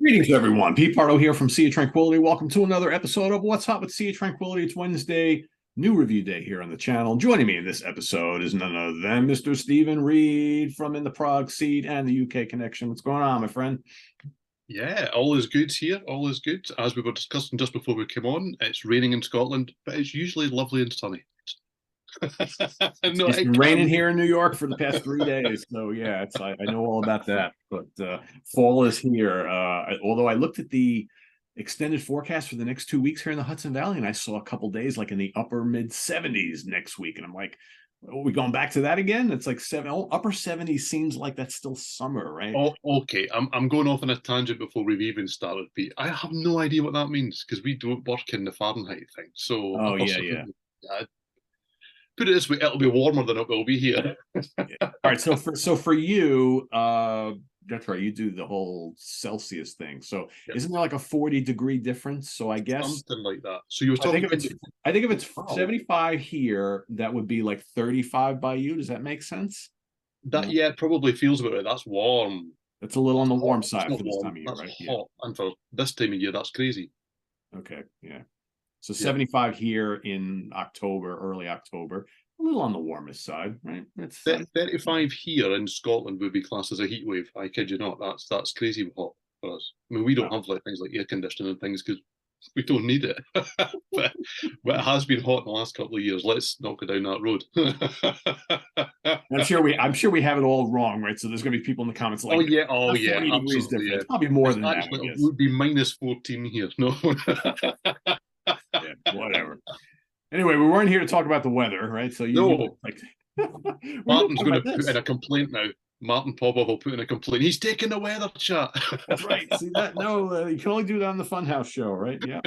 Greetings, everyone. Pete Pardo here from Sea of Tranquility. Welcome to another episode of What's Hot with Sea of Tranquility. It's Wednesday, new review day here on the channel. Joining me in this episode is none other than Mr. Steven Reid from In the Prague Seat and the UK Connection. What's going on, my friend? Yeah, all is good here. All is good. As we were discussing just before we came on, it's raining in Scotland, but it's usually lovely and sunny. No, It's it been raining can. here in New York for the past 3 days, so yeah, I know all about that. But fall is here. Although I looked at the extended forecast for the next 2 weeks here in the Hudson Valley, and I saw a couple days like in the upper mid 70s next week, and I'm like, are we going back to that again? It's like upper 70s seems like that's still summer, right? Oh, okay. I'm going off on a tangent before we've even started, Pete. I have no idea what that means because we don't work in the Fahrenheit thing. So Oh upper yeah, yeah. 70, put it this way, it'll be warmer than it will be here. Yeah. All right, so for you, that's right, you do the whole Celsius thing. So Yeah, isn't there like a 40-degree difference? So I guess something like that. So you were I think talking if it's I think if it's wow. 75 here, that would be like 35 by you. Does that make sense? That No, yeah, it probably feels about it. That's warm. that's a little on That's the hot. warm That's side not for this warm. time of year, That's right? Yeah. hot. And for this time of year, that's crazy. Okay. Yeah. So Yeah. 75 here in October, early October, a little on the warmest side, right? It's 35 here in Scotland would be classed as a heat wave. I kid you not. That's crazy hot for us. I mean, we don't wow. have like things like air conditioning and things because we don't need it. but it has been hot in the last couple of years. Let's not go down that road. I'm sure we have it all wrong, right? So there's going to be people in the comments like, Oh not yeah, 40 degrees absolutely. difference. Yeah, It's probably more it's than that, I actually it guess. would be minus 14 here. No. Yeah, whatever. Anyway, we weren't here to talk about the weather, right? So you No, like we're here to Martin's talk going to about put in this. a complaint now. Martin Popov will put in a complaint. He's taking the weather chat. That's right. See that? No, you can only do that on the Funhouse show, right? Yeah.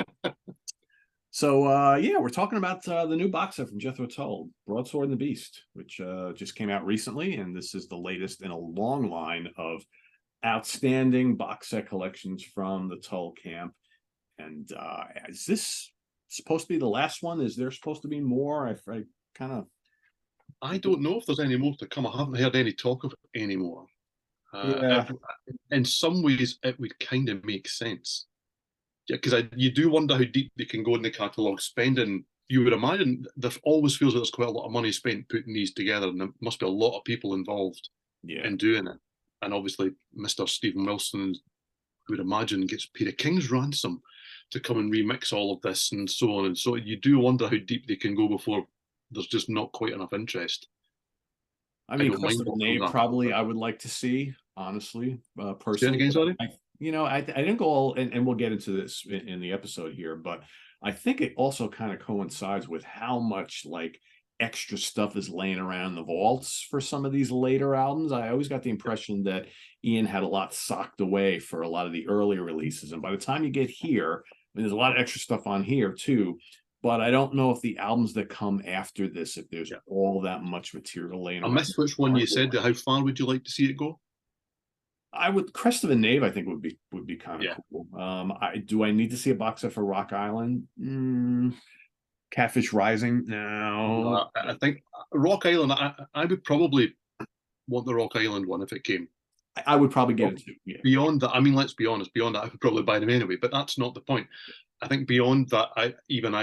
So yeah, we're talking about the new box set from Jethro Tull, Broadsword and the Beast, which just came out recently, and this is the latest in a long line of outstanding box set collections from the Tull camp. And is this supposed to be the last one? Is there supposed to be more? I kind of I don't know if there's any more to come. I haven't heard any talk of it anymore. yeah. In some ways, it would kind of make sense. Yeah, because you do wonder how deep they can go in the catalogue, spending. You would imagine there always feels like there's quite a lot of money spent putting these together, and there must be a lot of people involved Yeah. in doing it. And obviously, Mr. Stephen Wilson, who would imagine gets paid a king's ransom to come and remix all of this and so on and so on. You do wonder how deep they can go before there's just not quite enough interest. I I mean, don't Crest mind of the watching Knave that. probably I would like to see, honestly, Say it personally. again, But sorry. I didn't go all, and we'll get into this in the episode here, but I think it also kind of coincides with how much like extra stuff is laying around the vaults for some of these later albums. I always got the impression that Ian had a lot socked away for a lot of the early releases, and by the time you get here, I mean, there's a lot of extra stuff on here too. But I don't know if the albums that come after this, if there's Yeah. all that much material laying I around. missed which one you said. How far would you like to see it go? I would Crest of the Knave, I think would be kind of Yeah. cool. I need to see a box set for Rock Island? Catfish Rising? No. I think Rock Island. I would probably want the Rock Island one if it came. I would probably get it too. Yeah. Beyond that, I mean, let's be honest. Beyond that, I would probably buy them anyway. But that's not the point. I think beyond that, I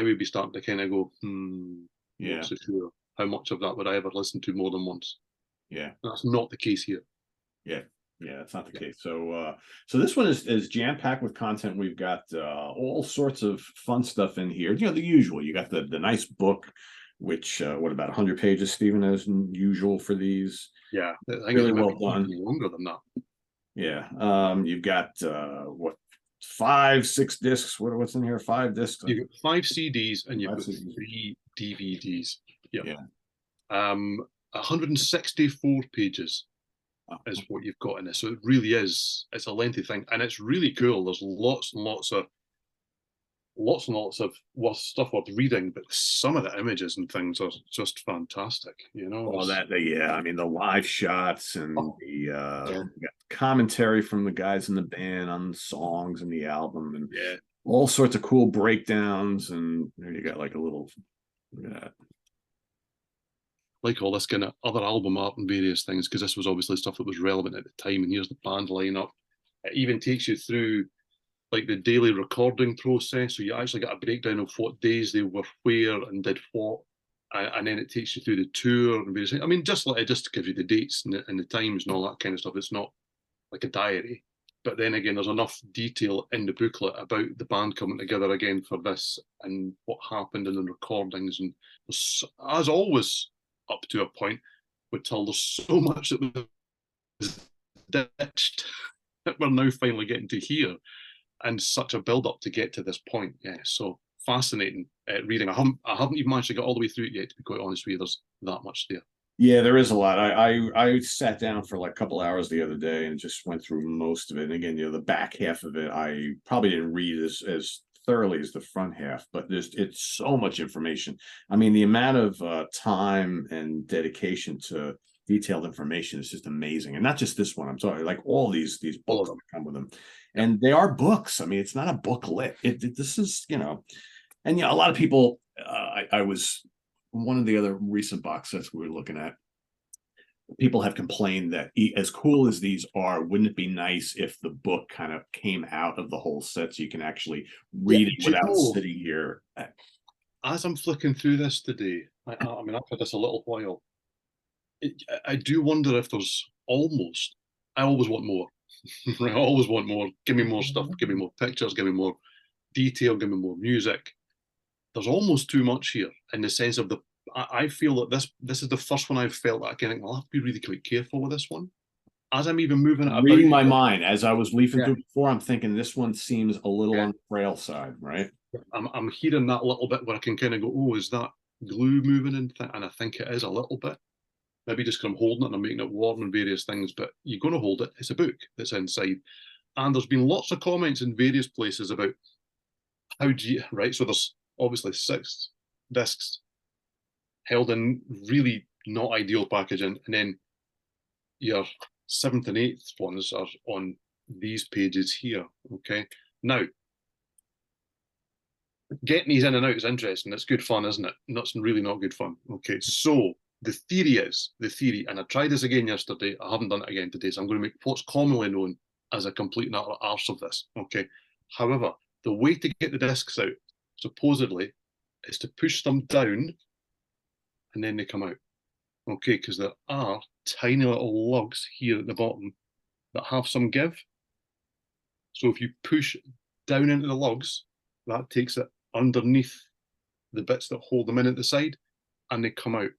would be starting to kind of go, not Yeah. so sure. How much of that would I ever listen to more than once? Yeah. That's not the case here. Yeah. Yeah, that's not the Yeah. case. So this one is jam packed with content. We've got all sorts of fun stuff in here. The usual. You got the nice book, which what about 100 pages, Stephen, as usual for these. Yeah, I think Really it's well maybe done. even longer than that. Yeah. You've got what 5, 6 discs. What's in here? 5 discs. You've got 5 CDs and you've Five got CDs. 3 DVDs. Yeah. Yeah. 164 pages Wow. is what you've got in this. So it really is. It's a lengthy thing, and it's really cool. There's lots and lots of stuff worth reading, but some of the images and things are just fantastic. All that, yeah. I mean, the live shots and Oh, the yeah, we got commentary from the guys in the band on the songs and the album, and yeah. all sorts of cool breakdowns. And there you got like a little, look at that. Like all this kind of other album art and various things, because this was obviously stuff that was relevant at the time. And here's the band lineup. It even takes you through. like the daily recording process. So you actually get a breakdown of what days they were where and did what, and then it takes you through the tour and various things. I mean, just to give you the dates and the times and all that kind of stuff. It's not like a diary. But then again, there's enough detail in the booklet about the band coming together again for this and what happened in the recordings. And as always, up to a point with Tull, there's so much that was ditched that we're now finally getting to hear, and such a build up to get to this point. Yeah, so fascinating reading. I haven't even managed to get all the way through it yet, to be quite honest with you. There's that much there. Yeah, there is a lot. I sat down for like a couple hours the other day and just went through most of it. And again, the back half of it, I probably didn't read as thoroughly as the front half, but it's so much information. I mean, the amount of time and dedication to detailed information is just amazing. And not just this one. I'm talking like all these books that come with them. And they are books. I mean, it's not a booklet. This is, and a lot of people, I was one of the other recent box sets we were looking at, people have complained that as cool as these are, wouldn't it be nice if the book kind of came out of the whole set so you can actually read it without sitting here? As I'm flicking through this today, I mean, I've had this a little while. I do wonder if there's I always want more. I always want more. Give me more stuff. Give me more pictures. Give me more detail. Give me more music. There's almost too much here in the sense of I feel that this is the first one I've felt that I can think, I'll have to be really quite careful with this one. As I'm even moving it reading my mind, as I was leafing through before, I'm thinking this one seems a little on the frail side, right? I'm hearing that little bit where I can kind of go, oh, is that glue moving and I think it is a little bit. Maybe just because I'm holding it and I'm making it warm and various things, but you're going to hold it. It's a book that's inside. And there's been lots of comments in various places about how do you, right? So there's obviously 6 discs held in really not ideal packaging, and then your 7th and 8th ones are on these pages here. Okay, now getting these in and out is interesting. It's good fun, isn't it? That's really not good fun. Okay, so the theory, and I tried this again yesterday. I haven't done it again today, so I'm going to make what's commonly known as a complete and utter arse of this. Okay, however, the way to get the discs out supposedly is to push them down and then they come out. Okay, because there are tiny little lugs here at the bottom that have some give. So if you push down into the lugs, that takes it underneath the bits that hold them in at the side, and they come out.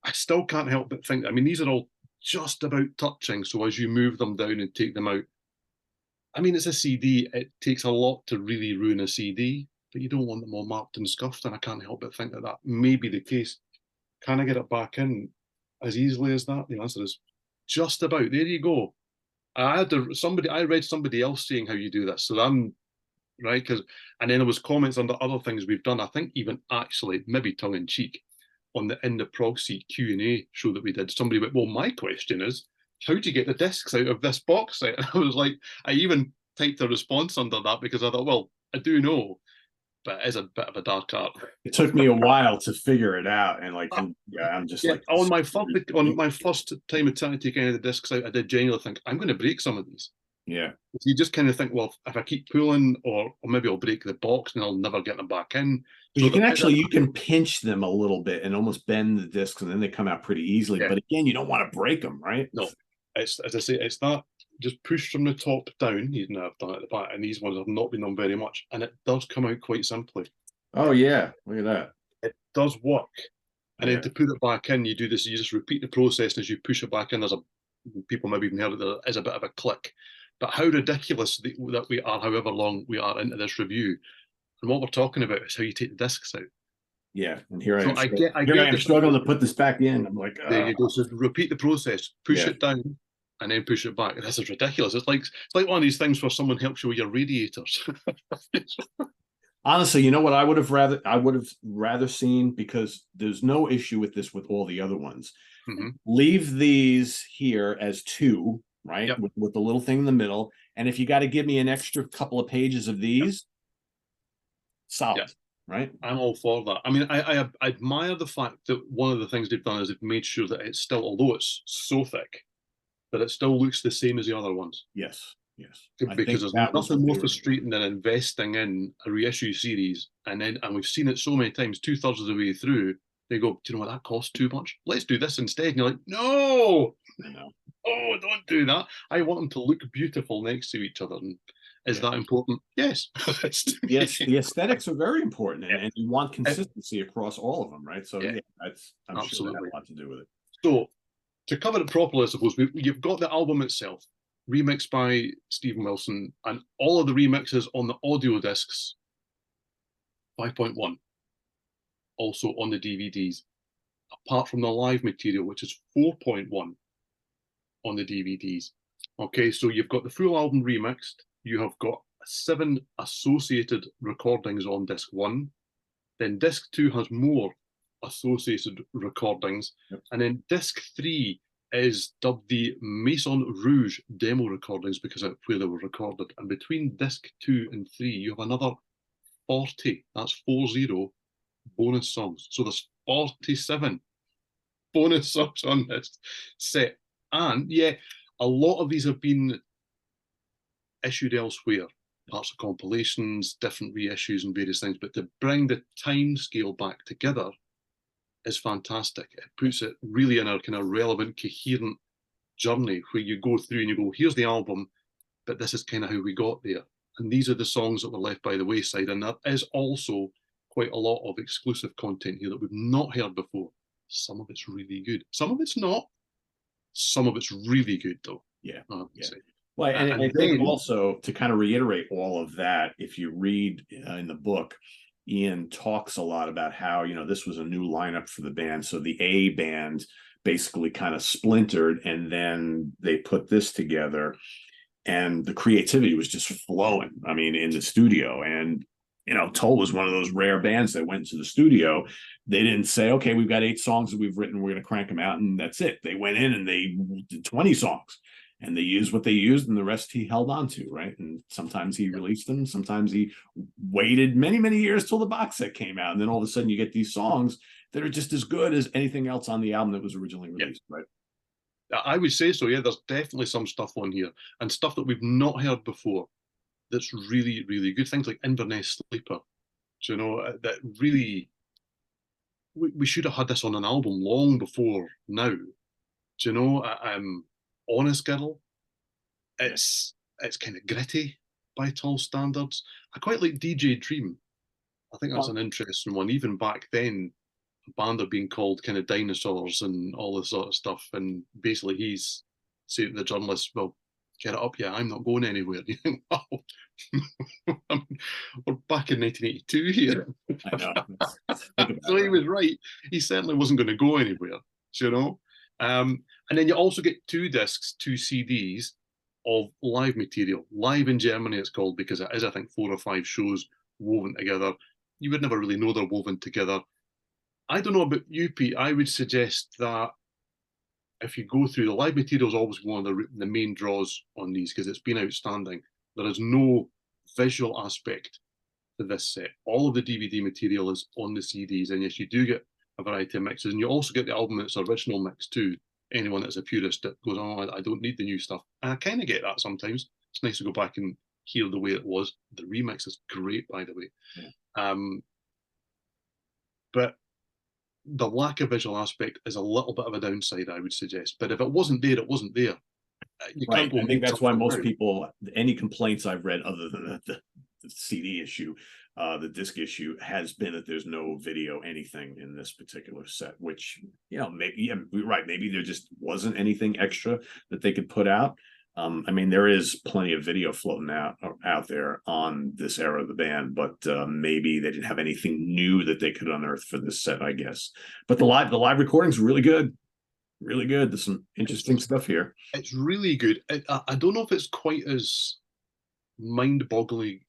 I still can't help but think, I mean, these are all just about touching, so as you move them down and take them out, I mean, it's a CD, it takes a lot to really ruin a CD, but you don't want them all marked and scuffed, and I can't help but think that that may be the case. Can I get it back in as easily as that? The answer is just about. There you go. I read somebody else saying how you do this, so I'm right, and then there was comments under other things we've done. I think even actually maybe tongue in cheek on the In the Prog Seat Q&A show that we did. Somebody went, "Well, my question is, how do you get the discs out of this box set?" And I was like, I even typed a response under that because I thought, well, I do know, but it is a bit of a dark art. It took me a while to figure it out, and I'm just like on my first time of trying to take any of the discs out, I did genuinely think I'm going to break some of these. Yeah, you just kind of think, well, if I keep pulling, or maybe I'll break the box and I'll never get them back in. So you can pinch them a little bit and almost bend the discs, and then they come out pretty easily. Yeah. But again, you don't want to break them, right? No, it's, as I say, it's that just push from the top down. I've done it at the back, and these ones have not been done very much, and it does come out quite simply. Oh yeah, look at that. It does work. And then to put it back in, you do this. You just repeat the process, and as you push it back in, people maybe even heard it. There is a bit of a click. But how ridiculous that we are, however long we are into this review, and what we're talking about is how you take the discs out. Yeah, and here I am struggling to put this back in. I'm like, there you go. So repeat the process, push it down, and then push it back. This is ridiculous. It's like one of these things where someone helps you with your radiators. Honestly, you know what I would have rather seen, because there's no issue with this with all the other ones. Mm-hmm. Leave these here as 2. Right, with the little thing in the middle, and if you got to give me an extra couple of pages of these, solid, right? I'm all for that. I mean, I admire the fact that one of the things they've done is they've made sure that it's still, although it's so thick, that it still looks the same as the other ones. Yes. Yes. I because think there's that was what nothing they more were. frustrating than investing in a reissue series and we've seen it so many times, 2/3 of the way through, they go, do you know what, that costs too much? Let's do this instead. And you're like, no, I know. oh, don't do that. I want them to look beautiful next to each other. And is that important? Yes. Yes, the aesthetics are very important, and you want Yeah, consistency across all of them, right? So yeah, yeah, I'm sure that had absolutely. a lot to do with it. So to cover it properly, I suppose you've got the album itself, remixed by Stephen Wilson, and all of the remixes on the audio discs, 5.1, also on the DVDs, apart from the live material, which is 4.1 on the DVDs. Okay, so you've got the full album remixed, you have got 7 associated recordings on disc 1, then disc 2 has more associated recordings, Yep. and then disc 3 is dubbed the Maison Rouge demo recordings because of where they were recorded. And between disc 2 and 3, you have another 40, that's 40 bonus songs. So there's 47 bonus songs on this set. And yeah, a lot of these have been issued elsewhere, parts of compilations, different reissues, and various things. But to bring the time scale back together is fantastic. It puts it really in a kind of relevant, coherent journey where you go through and you go, here's the album, but this is kind of how we got there. And these are the songs that were left by the wayside. And there is also quite a lot of exclusive content here that we've not heard before. Some of it's really good. Some of it's not. Some of it's really good, though. Yeah. Yeah. Say. Well, and I think then, also to kind of reiterate all of that, if you read in the book, Ian talks a lot about how, this was a new lineup for the band. So the A band basically kind of splintered, and then they put this together, and the creativity was just flowing. I mean, in the studio. And Tull was one of those rare bands that went into the studio. They didn't say, okay, we've got 8 songs that we've written, we're going to crank them out, and that's it. They went in and they did 20 songs, and they used what they used, and the rest he held on to, right? And sometimes he released them, sometimes he waited many, many years till the box set came out, and then all of a sudden you get these songs that are just as good as anything else on the album that was originally released, right? I would say so, yeah. There's definitely some stuff on here, and stuff that we've not heard before that's really, really good. Things like Inverness Sleeper, that really, we should have had this on an album long before now. Honest Girl, it's kind of gritty by Tull standards. I quite like DJ Dream. I think that's an interesting one. Even back then, a band are being called kind of dinosaurs and all this sort of stuff. And basically he's saying to the journalist, well, get it up, yeah, I'm not going anywhere. You think, wow, we're back in 1982 here. I know. So he was right. He certainly wasn't going to go anywhere, you know. And then you also get 2 discs, 2 CDs of live material. Live in Germany, it's called, because it is, I think, 4 or 5 shows woven together. You would never really know they're woven together. I don't know about you, Pete. I would suggest that if you go through, the live material is always one of the main draws on these because it's been outstanding. There is no visual aspect to this set. All of the DVD material is on the CDs, and yes, you do get a variety of mixes, and you also get the album in its original mix too. Anyone that's a purist that goes, oh, I don't need the new stuff. And I kind of get that sometimes. It's nice to go back and hear the way it was. The remix is great, by the way. Yeah. But the lack of visual aspect is a little bit of a downside, I would suggest. But if it wasn't there, it wasn't there. You Right. can't go I think that's why most out. people, any complaints I've read other than the CD issue, the disc issue, has been that there's no video anything in this particular set, which, maybe, yeah, right, maybe there just wasn't anything extra that they could put out. I mean, there is plenty of video floating out there on this era of the band, but maybe they didn't have anything new that they could unearth for this set, I guess. But the live recordings are really good. Really good. There's some interesting stuff here. It's really good. I don't know if it's quite as mind-bogglingly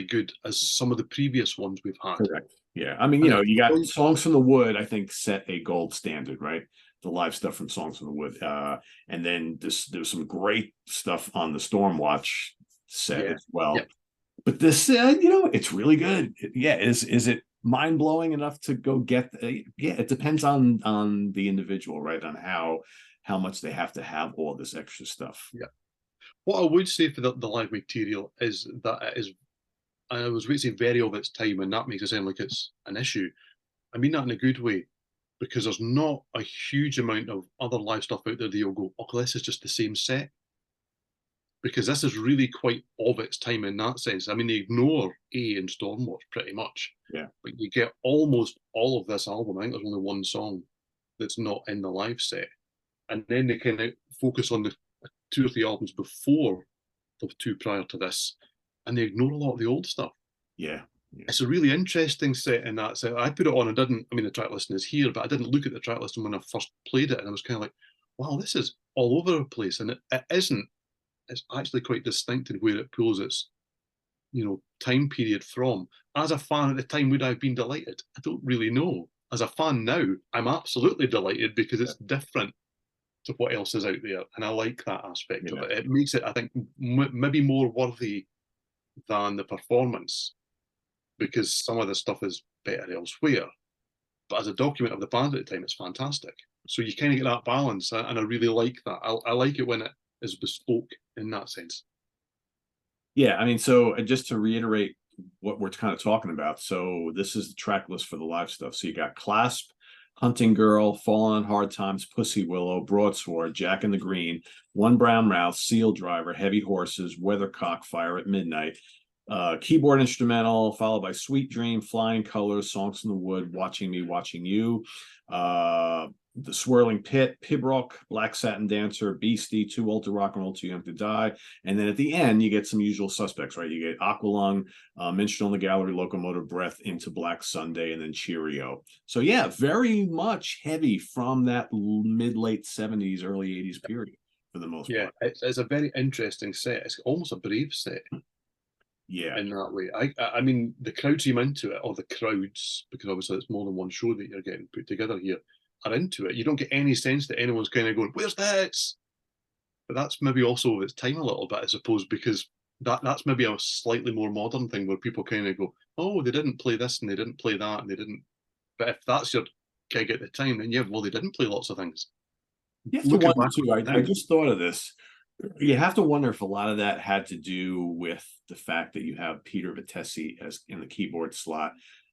good as some of the previous ones we've had. Correct. Yeah. I mean, you got Songs from the Wood, I think, set a gold standard, right? The live stuff from Songs from the Wood. And then there's some great stuff on the Stormwatch set as well. Yeah. But this, it's really good. Yeah. Is it mind-blowing enough to go get? Yeah, it depends on the individual, right? On how much they have to have all this extra stuff. Yeah. What I would say for the live material is that it is, I was going to say very of its time, and that makes it sound like it's an issue. I mean that in a good way, because there's not a huge amount of other live stuff out there that you'll go, oh, this is just the same set. Because this is really quite of its time in that sense. I mean, they ignore A and Stormwatch pretty much. Yeah. But you get almost all of this album. I think there's only one song that's not in the live set. And then they kind of focus on the 2 or 3 albums before the 2 prior to this, and they ignore a lot of the old stuff. Yeah. It's a really interesting set in that set. I put it on and didn't, I mean, the track listing is here, but I didn't look at the track listing when I first played it. And I was kind of like, wow, this is all over the place. And it isn't. It's actually quite distinct in where it pulls its, time period from. As a fan at the time, would I have been delighted? I don't really know. As a fan now, I'm absolutely delighted because it's different to what else is out there, and I like that aspect of it. It makes it, I think, maybe more worthy than the performance, because some of the stuff is better elsewhere. But as a document of the band at the time, it's fantastic. So you kind of get that balance, and I really like that. I like it when it is bespoke in that sense. Yeah, I mean, so just to reiterate what we're kind of talking about, so this is the track list for the live stuff. So you got Clasp, Hunting Girl, Fallen on Hard Times, Pussy Willow, Broadsword, Jack in the Green, One Brown Mouth, Seal Driver, Heavy Horses, Weathercock, Fire at Midnight, keyboard instrumental, followed by Sweet Dream, Flying Colors, Songs in the Wood, Watching Me, Watching You, The Swirling Pit, Pibrock, Black Satin Dancer, Beastie, Too Old to Rock and Roll, Too Young to Die. And then at the end, you get some usual suspects, right? You get Aqualung, Minstrel in the Gallery, Locomotive Breath, Into Black Sunday, and then Cheerio. So yeah, very much heavy from that mid-late 70s, early 80s period for the most part. Yeah, it's a very interesting set. It's almost a brave set. Yeah. In that way. I mean, the crowd seem into it, or the crowds, because obviously it's more than one show that you're getting put together here, are into it. You don't get any sense that anyone's kind of going, where's this? But that's maybe also of its time a little bit, I suppose, because that's maybe a slightly more modern thing where people kind of go, oh, they didn't play this and they didn't play that and they didn't. But if that's your gig at the time, then yeah, well, they didn't play lots of things. You have to wonder too. I just thought of this. You have to wonder if a lot of that had to do with the fact that you have Peter Vitesse as in the keyboard slot,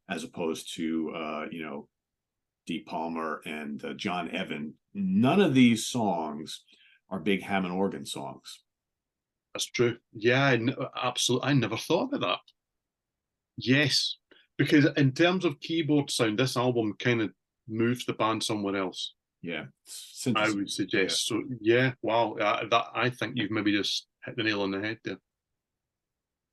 as opposed to Dee Palmer and John Evan. None of these songs are big Hammond organ songs. That's true. Yeah, absolutely. I never thought of that. Yes, because in terms of keyboard sound, this album kind of moves the band somewhere else. Yeah, I would suggest. Yeah. So yeah, wow, that I think you've maybe just hit the nail on the head there.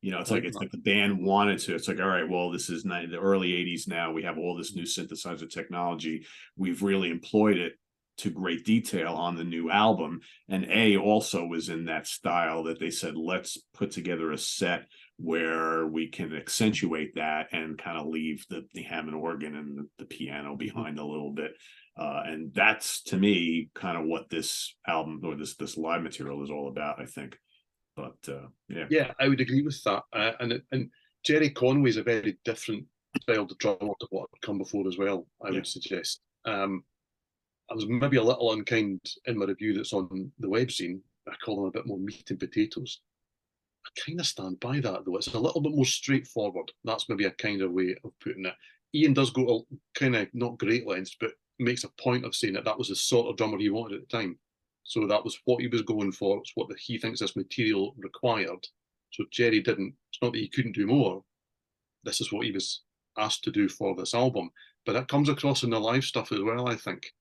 It's like the band wanted to. It's like, all right, well, this is the early 80s now. We have all this new synthesizer technology. We've really employed it to great detail on the new album. And A also was in that style that they said, let's put together a set where we can accentuate that and kind of leave the Hammond organ and the piano behind a little bit. And that's, to me, kind of what this album or this live material is all about, I think. But yeah, I would agree with that. And Jerry Conway's a very different style to drummer to what had come before as well, I would suggest. I was maybe a little unkind in my review that's on the web scene. I call them a bit more meat and potatoes. I kind of stand by that, though. It's a little bit more straightforward. That's maybe a kind of way of putting it. Ian does go kind of not great lengths, but makes a point of saying that was the sort of drummer he wanted at the time. So that was what he was going for. It's what he thinks this material required. So Jerry didn't. It's not that he couldn't do more. This is what he was asked to do for this album. But that comes across in the live stuff as well, I think,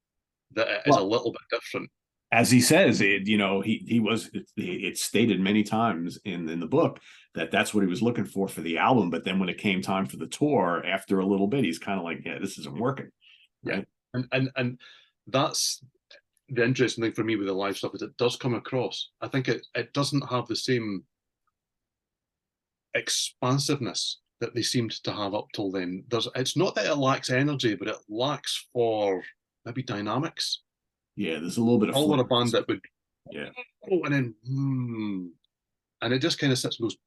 that it is a little bit different. As he says, it's stated many times in the book that that's what he was looking for the album. But then when it came time for the tour, after a little bit, he's kind of like, yeah, this isn't working. Right? Yeah. And that's the interesting thing for me with the live stuff is it does come across. I think it doesn't have the same expansiveness that they seemed to have up till then. It's not that it lacks energy, but it lacks for maybe dynamics. Yeah, there's a little bit of all on a band that would and then and it just kind of sits and goes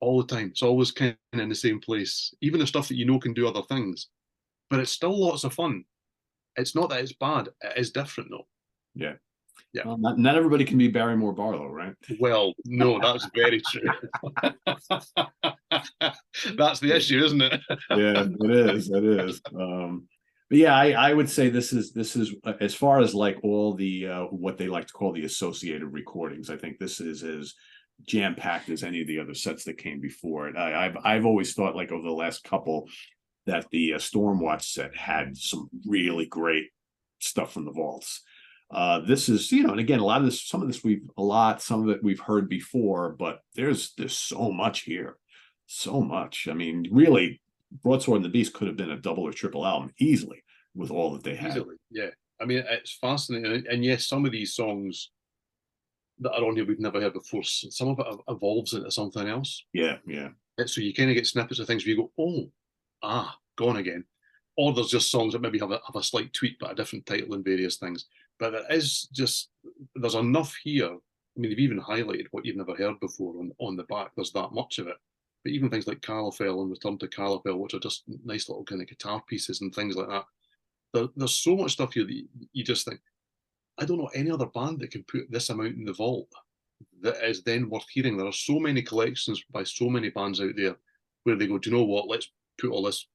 all the time. It's always kind of in the same place. Even the stuff that you know can do other things, but it's still lots of fun. It's not that it's bad. It is different though. Yeah. Yeah. Well, not everybody can be Barrymore Barlow, right? Well, no, that's very true. That's the issue, isn't it? Yeah, it is. It is. But yeah, I would say this is as far as like all the what they like to call the associated recordings. I think this is as jam packed as any of the other sets that came before it. I've always thought like over the last couple that the Stormwatch set had some really great stuff from the vaults. This is, and again, a lot of this, some of it we've heard before, but there's so much here, so much. I mean, really, Broadsword and the Beast could have been a double or triple album easily with all that they had. Easily, yeah. I mean, it's fascinating, and yes, some of these songs that are on here we've never heard before. Some of it evolves into something else. Yeah, yeah. So you kind of get snippets of things where you go, oh, gone again. Or there's just songs that maybe have a slight tweak, but a different title and various things. But there's enough here. I mean, they've even highlighted what you've never heard before on the back. There's that much of it. But even things like Calafell and Return to Calafell, which are just nice little kind of guitar pieces and things like that. There's so much stuff here that you just think, I don't know any other band that can put this amount in the vault that is then worth hearing. There are so many collections by so many bands out there where they go, do you know what? Let's put all this,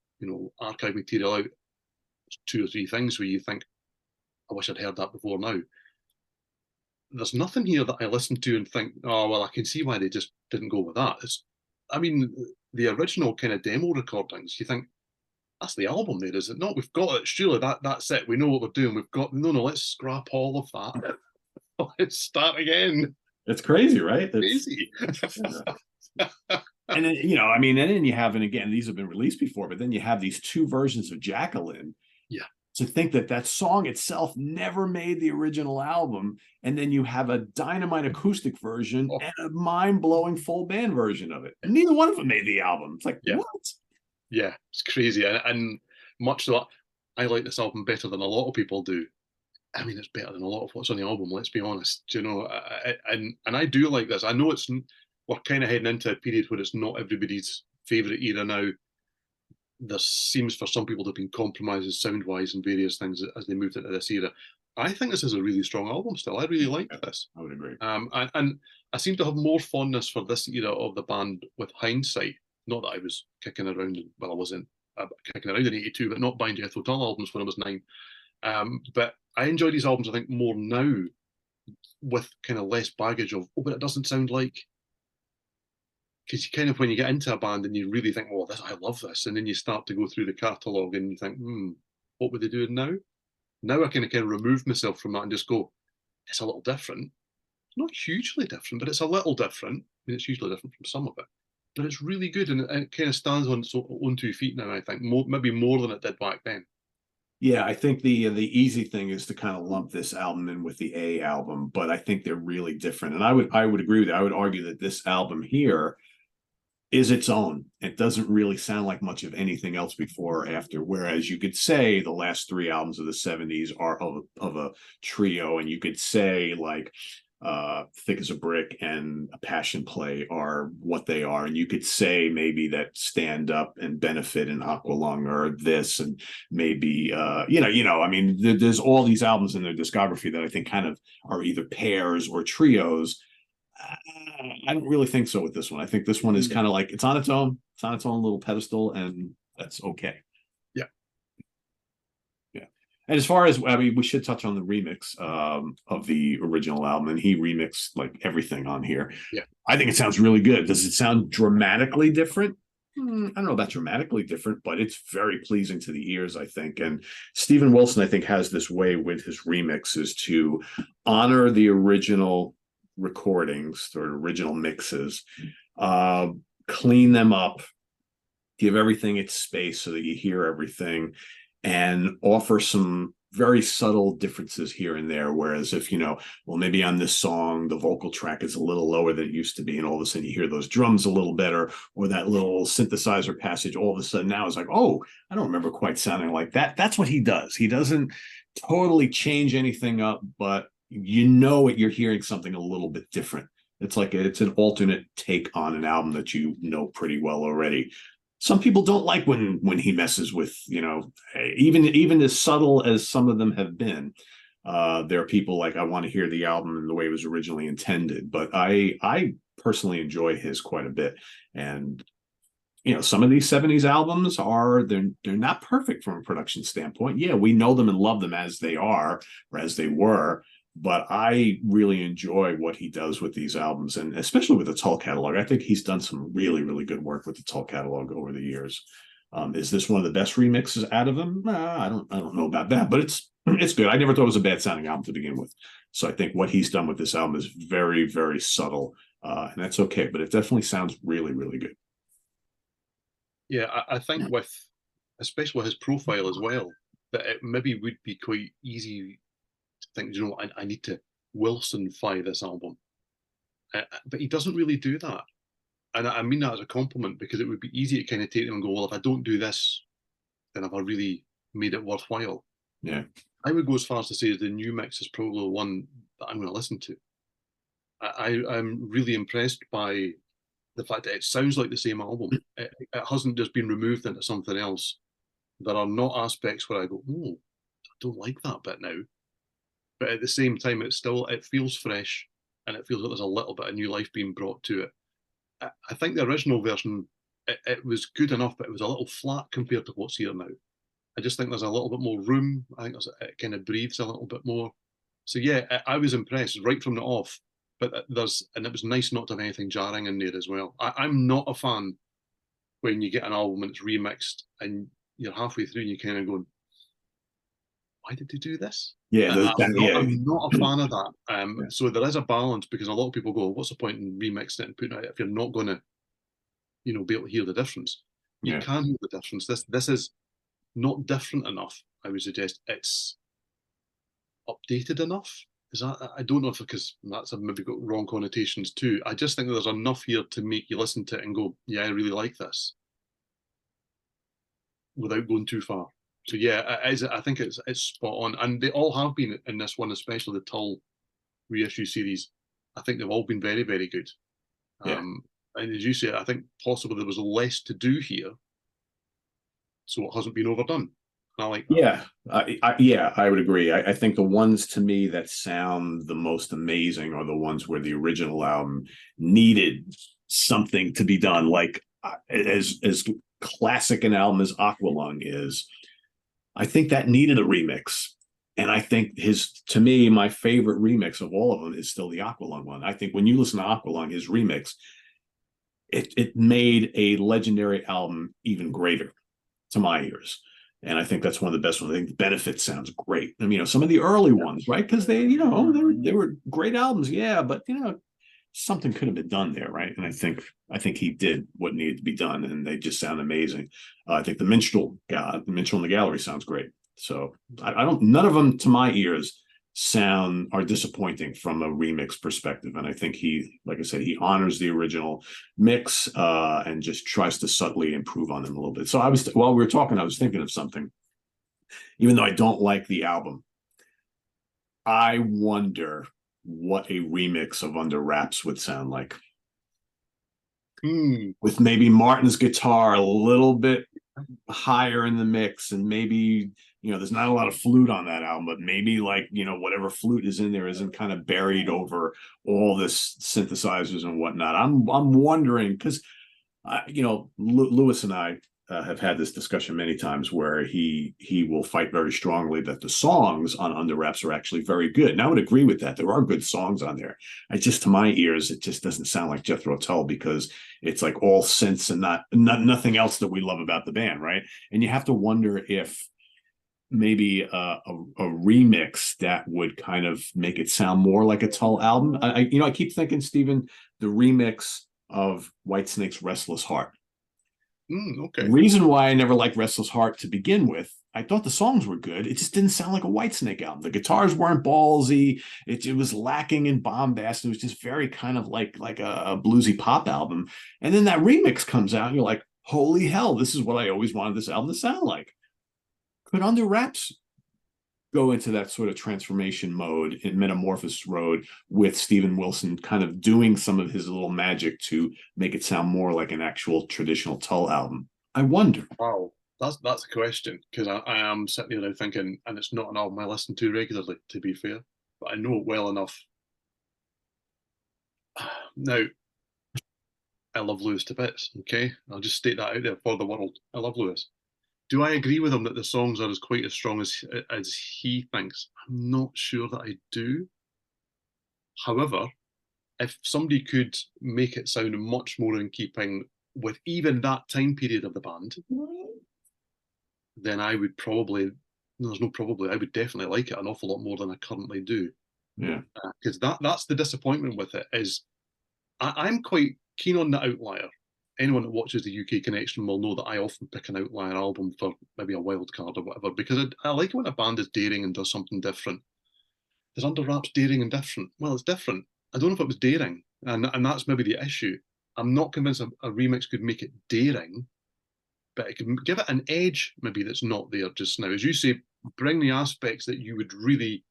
archive material out. There's 2 or 3 things where you think, I wish I'd heard that before now. There's nothing here that I listen to and think, oh, well, I can see why they just didn't go with that. The original kind of demo recordings, you think, that's the album there, is it not? We've got it. Surely that's it. We know what we're doing. We've got, no, let's scrap all of that. Let's start again. It's crazy, right? Crazy. And then, and then you have, and again, these have been released before, but then you have these 2 versions of Jacqueline. Yeah. To think that song itself never made the original album, and then you have a dynamite acoustic version and a mind-blowing full band version of it. And neither one of them made the album. It's like, what? Yeah, it's crazy. And much so, I like this album better than a lot of people do. I mean, it's better than a lot of what's on the album, let's be honest. And I do like this. I know we're kind of heading into a period where it's not everybody's favourite era now. There seems for some people to have been compromises sound-wise and various things as they moved into this era. I think this is a really strong album still. I really like this. I would agree. And I seem to have more fondness for this era of the band with hindsight. Not that I was kicking around, well, I wasn't kicking around in '82, but not buying Jethro Tull albums when I was 9. But I enjoy these albums, I think, more now with kind of less baggage of, but it doesn't sound like, because you kind of, when you get into a band and you really think, oh, I love this, and then you start to go through the catalogue and you think, what would they do now? Now I kind of remove myself from that and just go, it's a little different. It's not hugely different, but it's a little different. I mean, it's hugely different from some of it, but it's really good, and it kind of stands on its own 2 feet now, I think, maybe more than it did back then. Yeah, I think the easy thing is to kind of lump this album in with the A album, but I think they're really different. And I would agree with that. I would argue that this album here is its own. It doesn't really sound like much of anything else before or after. Whereas you could say the last 3 albums of the 70s are of a trio, and you could say like Thick as a Brick and A Passion Play are what they are, and you could say maybe that Stand Up and Benefit and Aqualung are this, and maybe I mean, there's all these albums in their discography that I think kind of are either pairs or trios. I don't really think so with this one. I think this one is kind of like it's on its own little pedestal, and that's okay. And as far as, I mean, we should touch on the remix of the original album, and he remixed like everything on here. Yeah, I think it sounds really good. Does it sound dramatically different? I don't know about dramatically different, but it's very pleasing to the ears, I think. And Steven Wilson, I think, has this way with his remixes to honor the original recordings or original mixes, clean them up, give everything its space so that you hear everything, and offer some very subtle differences here and there. Whereas if, well, maybe on this song, the vocal track is a little lower than it used to be, and all of a sudden you hear those drums a little better, or that little synthesizer passage, all of a sudden now it's like, oh, I don't remember quite sounding like that. That's what he does. He doesn't totally change anything up, but you're hearing something a little bit different. It's like it's an alternate take on an album that you know pretty well already. Some people don't like when he messes with, even as subtle as some of them have been. There are people like, I want to hear the album in the way it was originally intended, but I personally enjoy his quite a bit. And some of these 70s albums they're not perfect from a production standpoint. Yeah, we know them and love them as they are or as they were, but I really enjoy what he does with these albums, and especially with the Tull catalog. I think he's done some really, really good work with the Tull catalog over the years. Is this one of the best remixes out of them? I don't know about that, but it's good. I never thought it was a bad sounding album to begin with. So I think what he's done with this album is very, very subtle, and that's okay. But it definitely sounds really, really good. Yeah, I think with, especially with his profile as well, that it maybe would be quite easy to think, I need to Wilsonify this album. But he doesn't really do that. And I mean that as a compliment, because it would be easy to kind of take them and go, well, if I don't do this, then have I really made it worthwhile? Yeah. I would go as far as to say the new mix is probably the one that I'm going to listen to. I'm really impressed by the fact that it sounds like the same album. It hasn't just been removed into something else. There are not aspects where I go, oh, I don't like that bit now. But at the same time, it feels fresh, and it feels like there's a little bit of new life being brought to it. I think the original version, it was good enough, but it was a little flat compared to what's here now. I just think there's a little bit more room. I think it kind of breathes a little bit more. So yeah, I was impressed right from the off. But it was nice not to have anything jarring in there as well. I'm not a fan when you get an album and it's remixed and you're halfway through and you're kind of going, why did they do this? Yeah, I'm not a fan of that. Yeah. So there is a balance, because a lot of people go, what's the point in remixing it and putting it out if you're not going to, be able to hear the difference? You can hear the difference. This is not different enough, I would suggest. It's updated enough. Is that, I don't know if, because that's maybe got wrong connotations too. I just think that there's enough here to make you listen to it and go, yeah, I really like this, without going too far. So yeah, I think it's spot on, and they all have been in this one, especially the Tull reissue series. I think they've all been very, very good. Yeah. And as you say, I think possibly there was less to do here, so it hasn't been overdone. I like that. Yeah, I would agree. I think the ones to me that sound the most amazing are the ones where the original album needed something to be done. Like as classic an album as Aqualung is, I think that needed a remix. And I think to me, my favorite remix of all of them is still the Aqualung one. I think when you listen to Aqualung, his remix, it made a legendary album even greater to my ears. And I think that's one of the best ones. I think Benefit sounds great. I mean, some of the early ones, right? Because they were great albums, yeah, but something could have been done there, right? And I think he did what needed to be done, and they just sound amazing. I think the Minstrel in the Gallery sounds great. So none of them to my ears are disappointing from a remix perspective. And I think like I said, he honors the original mix and just tries to subtly improve on them a little bit. So while we were talking, I was thinking of something. Even though I don't like the album, I wonder what a remix of Under Wraps would sound like. With maybe Martin's guitar a little bit higher in the mix, and maybe there's not a lot of flute on that album, but maybe whatever flute is in there isn't kind of buried over all this synthesizers and whatnot. I'm wondering, because Lewis and I have had this discussion many times, where he will fight very strongly that the songs on Under Wraps are actually very good. And I would agree with that. There are good songs on there. To my ears, it just doesn't sound like Jethro Tull, because it's like all synths and nothing else that we love about the band, right? And you have to wonder if maybe a remix that would kind of make it sound more like a Tull album. I keep thinking, Stephen, the remix of Whitesnake's Restless Heart. Okay. The reason why I never liked Restless Heart to begin with, I thought the songs were good. It just didn't sound like a Whitesnake album. The guitars weren't ballsy. It was lacking in bombast. It was just very kind of like a bluesy pop album. And then that remix comes out, and you're like, holy hell, this is what I always wanted this album to sound like. Could Under Wraps go into that sort of transformation mode in Metamorphosis Road, with Steven Wilson kind of doing some of his little magic to make it sound more like an actual traditional Tull album? I wonder. Wow. That's a question, because I am sitting here now thinking, and it's not an album I listen to regularly, to be fair, but I know it well enough. Now, I love Lewis to bits, okay? I'll just state that out there for the world. I love Lewis. Do I agree with him that the songs are quite as strong as he thinks? I'm not sure that I do. However, if somebody could make it sound much more in keeping with even that time period of the band, then I would probably, there's no probably, I would definitely like it an awful lot more than I currently do. Yeah. Because that's the disappointment with it, is I'm quite keen on the outlier. Anyone that watches the UK Connection will know that I often pick an outlier album for maybe a wild card or whatever, because I like it when a band is daring and does something different. Is Under Wraps daring and different? Well, it's different. I don't know if it was daring, and that's maybe the issue. I'm not convinced a remix could make it daring, but it could give it an edge maybe that's not there just now. As you say, bring the aspects that you would really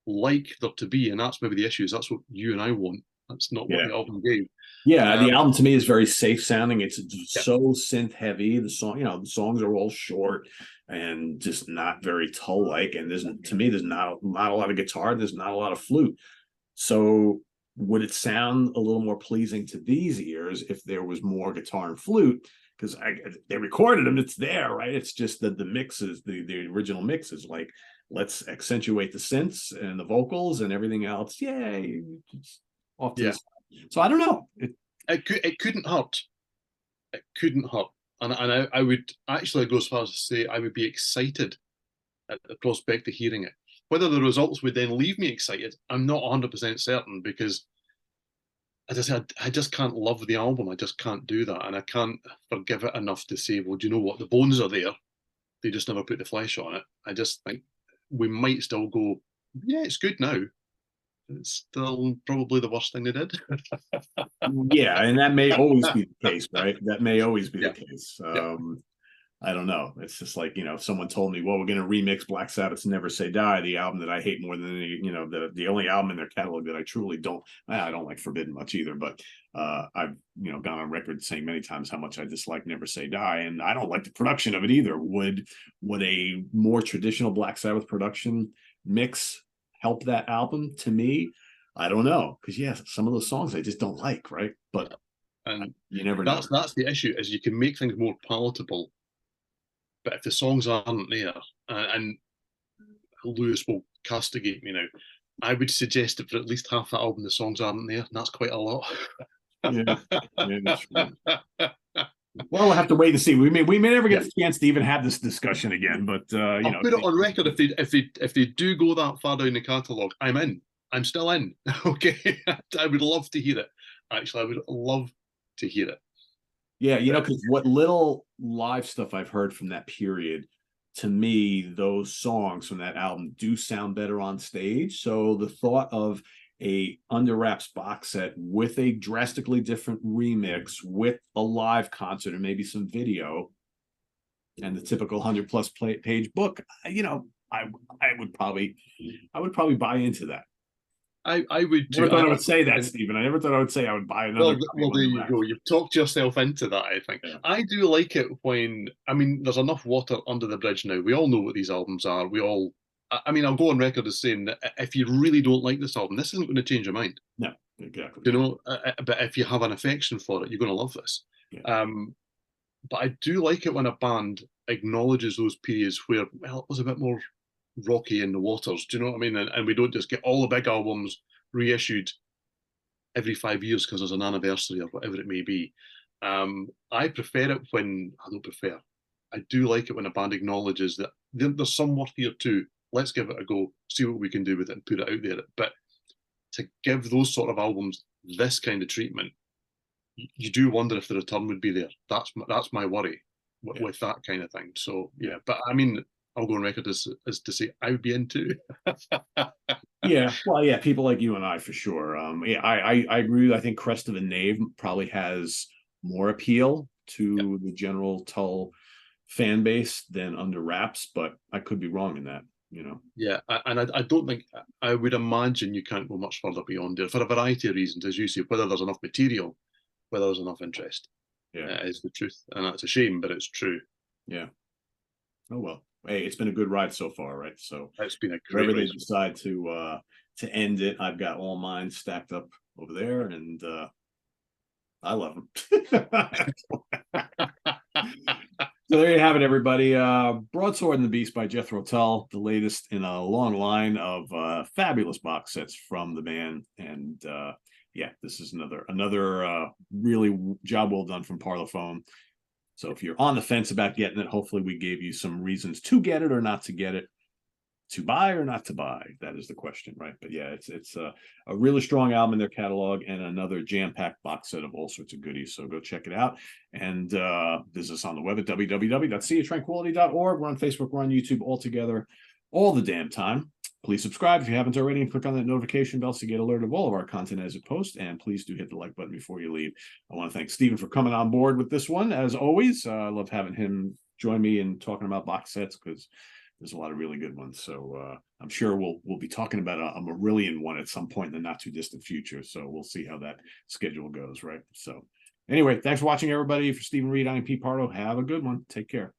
like there to be, and that's maybe the issue. Is that's what you and I want. That's not what Yeah. the album gave. Yeah, the album to me is very safe sounding. It's Yeah. so synth heavy. The song, the songs are all short and just not very Tull like. And to me, there's not a lot of guitar. There's not a lot of flute. So would it sound a little more pleasing to these ears if there was more guitar and flute? Because they recorded them, it's there, right? It's just that the mixes, the original mixes, like let's accentuate the synths and the vocals and everything else. Yay, it's off to the side. So I don't know. It couldn't hurt. It couldn't hurt. And I would actually go as far as to say I would be excited at the prospect of hearing it. Whether the results would then leave me excited, I'm not 100% certain, because, as I said, I just can't love the album. I just can't do that. And I can't forgive it enough to say, well, do you know what? The bones are there. They just never put the flesh on it. I just think we might still go, yeah, it's good now. It's still probably the worst thing they did. Yeah, and that may always be the case, right? That may always be the case. Yeah. I don't know. It's just like, if someone told me, well, we're going to remix Black Sabbath's Never Say Die, the album that I hate more than any, the only album in their catalog that I truly don't, I don't like Forbidden much either, but I've, gone on record saying many times how much I dislike Never Say Die, and I don't like the production of it either. Would a more traditional Black Sabbath production mix help that album? To me, I don't know, because yes, some of those songs I just don't like, right? But And you never know. That's the issue, is you can make things more palatable, but if the songs aren't there, and Lewis will castigate me now, I would suggest that for at least half the album the songs aren't there, and that's quite a lot. Yeah, that's true. Well, we'll have to wait and see. We may never get a chance to even have this discussion again. But I'll put it on record, if they do go that far down the catalogue, I'm in. I'm still in. Okay, I would love to hear it. Actually, I would love to hear it. Yeah, because what little live stuff I've heard from that period, to me, those songs from that album do sound better on stage. So the thought of a Under Wraps box set with a drastically different remix, with a live concert and maybe some video, and the typical 100+ page book, I would probably buy into that. I would too. Never thought I would say that, Stephen. I never thought I would say I would buy another. Well, there you go. You've talked yourself into that, I think. Yeah. I do like it when, there's enough water under the bridge now. We all know what these albums are. I'll go on record as saying that if you really don't like this album, this isn't going to change your mind. No, exactly. But if you have an affection for it, you're going to love this. Yeah. But I do like it when a band acknowledges those periods where, well, it was a bit more rocky in the waters. Do you know what I mean? And we don't just get all the big albums reissued every 5 years because there's an anniversary or whatever it may be. I prefer it when, I don't prefer, I do like it when a band acknowledges that there's some worth here too. Let's give it a go, see what we can do with it and put it out there. But to give those sort of albums this kind of treatment, you do wonder if the return would be there. That's my worry with that kind of thing. So yeah, but I'll go on record as to say I would be into. Yeah, well, yeah, people like you and I for sure. I agree. I think Crest of the Knave probably has more appeal to the general Tull fan base than Under Wraps, but I could be wrong in that. Yeah, and I don't think, I would imagine you can't go much further beyond there for a variety of reasons, as you say, whether there's enough material, whether there's enough interest. Yeah, is the truth, and that's a shame, but it's true. Yeah. Oh well. Hey, it's been a good ride so far, right? So It's been a great wherever they ride. decide to end it, I've got all mine stacked up over there, and I love them. So there you have it, everybody. Broadsword and the Beast by Jethro Tull, the latest in a long line of fabulous box sets from the band. And yeah, this is another really job well done from Parlophone. So if you're on the fence about getting it, hopefully we gave you some reasons to get it or not to get it. To buy or not to buy, that is the question, right? But yeah, it's a really strong album in their catalog, and another jam-packed box set of all sorts of goodies. So go check it out, and visit us on the web at www.seaoftranquility.org. We're on Facebook, we're on YouTube, all together all the damn time. Please subscribe if you haven't already, and click on that notification bell to get alerted of all of our content as it posts. And please do hit the like button before you leave. I want to thank Steven for coming on board with this one, as always. I love having him join me in talking about box sets, because there's a lot of really good ones. So I'm sure we'll be talking about a Marillion one at some point in the not too distant future. So we'll see how that schedule goes, right? So anyway, thanks for watching, everybody. For Steven Reid, I'm Pete Pardo. Have a good one. Take care.